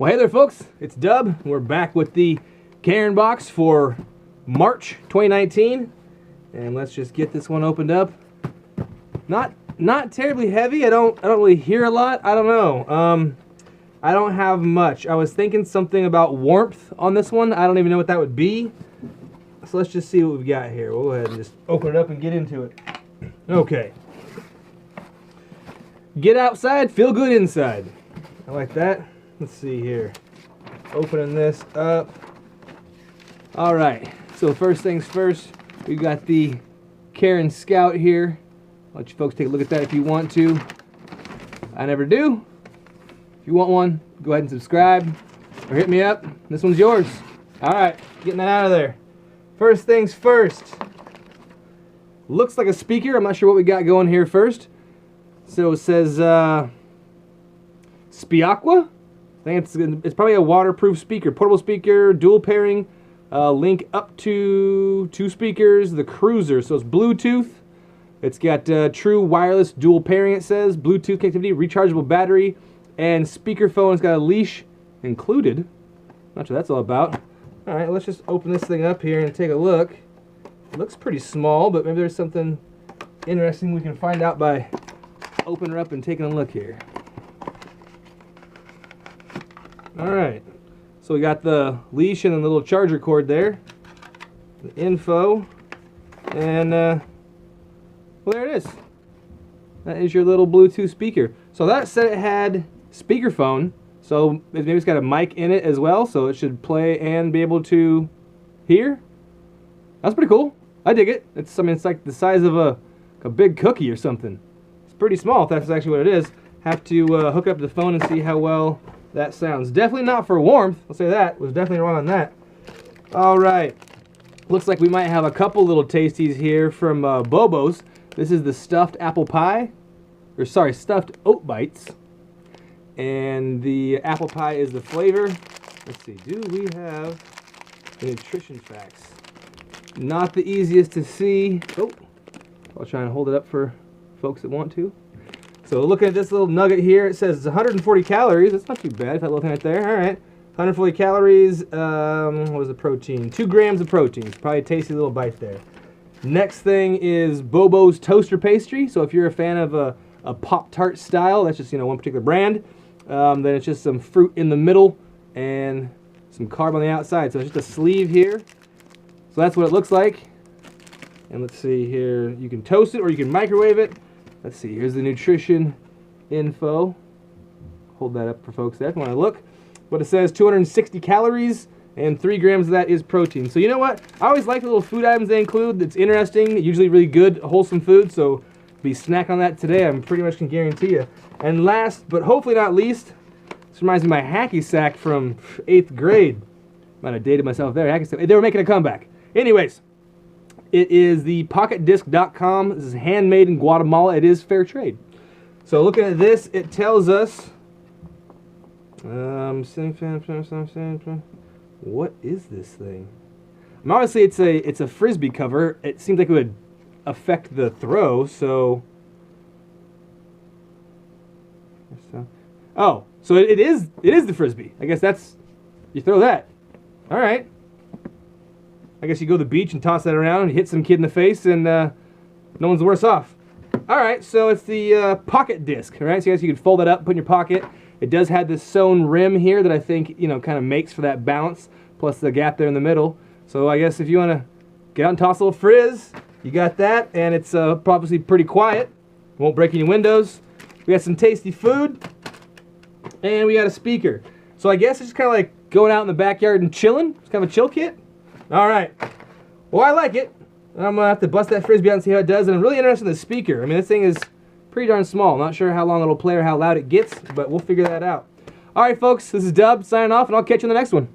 Well, hey there, folks. It's Dub. We're back with the Cairn Box for March 2019, and let's just get this one opened up. Not terribly heavy. I don't really hear a lot. I don't know. I don't have much. I was thinking something about warmth on this one. I don't even know what that would be. So let's just see what we've got here. We'll go ahead and just open it up and get into it. Okay. Get outside, feel good inside. I like that. Let's see here. Opening this up. All right. So first things first, we've got the Cairn Scout here. I'll let you folks take a look at that if you want to. I never do. If you want one, go ahead and subscribe or hit me up. This one's yours. All right, getting that out of there. First things first. Looks like a speaker. I'm not sure what we got going here first. So it says Spiaqua. I think it's probably a waterproof speaker, portable speaker, dual pairing, link up to 2 speakers, the Cruiser. So it's Bluetooth. It's got true wireless dual pairing, it says, Bluetooth connectivity, rechargeable battery, and speakerphone. It's got a leash included. Not sure what that's all about. All right, let's just open this thing up here and take a look. It looks pretty small, but maybe there's something interesting we can find out by opening her up and taking a look here. Alright, so we got the leash and the little charger cord there, the info, and well, there it is. That is your little Bluetooth speaker. So that said it had speakerphone, so maybe it's got a mic in it as well, so it should play and be able to hear. That's pretty cool. I dig it. It's like the size of a big cookie or something. It's pretty small if that's actually what it is. Have to hook up the phone and see how well that sounds. Definitely not for warmth. I'll say that. Was definitely wrong on that. Alright. Looks like we might have a couple little tasties here from Bobos. This is the stuffed apple pie. Or sorry, stuffed oat bites. And the apple pie is the flavor. Let's see. Do we have the nutrition facts? Not the easiest to see. Oh. I'll try and hold it up for folks that want to. So looking at this little nugget here, it says it's 140 calories. That's not too bad, that little thing right there. All right, 140 calories. What was the protein? 2 grams of protein. It's probably a tasty little bite there. Next thing is Bobos toaster pastry. So if you're a fan of a Pop-Tart style, that's just one particular brand. Then it's just some fruit in the middle and some carb on the outside. So it's just a sleeve here. So that's what it looks like. And let's see here. You can toast it or you can microwave it. Let's see, here's the nutrition info. Hold that up for folks there if you want to look. But it says 260 calories and 3 grams of that is protein. So you know what? I always like the little food items they include. It's interesting, usually really good, wholesome food. So be snack on that today, I pretty much can guarantee you. And last, but hopefully not least, this reminds me of my hacky sack from 8th grade. Might have dated myself there. Hacky sack. They were making a comeback. Anyways. It is the pocketdisc.com. This is handmade in Guatemala. It is fair trade. So looking at this, it tells us what is this thing? Obviously it's a frisbee cover. It seems like it would affect the throw, so oh, so it is the frisbee. I guess that's, you throw that. All right. I guess you go to the beach and toss that around and hit some kid in the face, and no one's worse off. All right, so it's the pocket disc, all right? So I guess you can fold that up, put in your pocket. It does have this sewn rim here that I think, kind of makes for that bounce, plus the gap there in the middle. So I guess if you want to get out and toss a little frizz, you got that, and it's obviously pretty quiet. Won't break any windows. We got some tasty food, and we got a speaker. So I guess it's just kind of like going out in the backyard and chilling. It's kind of a chill kit. All right. Well, I like it. I'm going to have to bust that frisbee out and see how it does. And I'm really interested in the speaker. I mean, this thing is pretty darn small. Not sure how long it'll play or how loud it gets, but we'll figure that out. All right, folks. This is Dub signing off, and I'll catch you in the next one.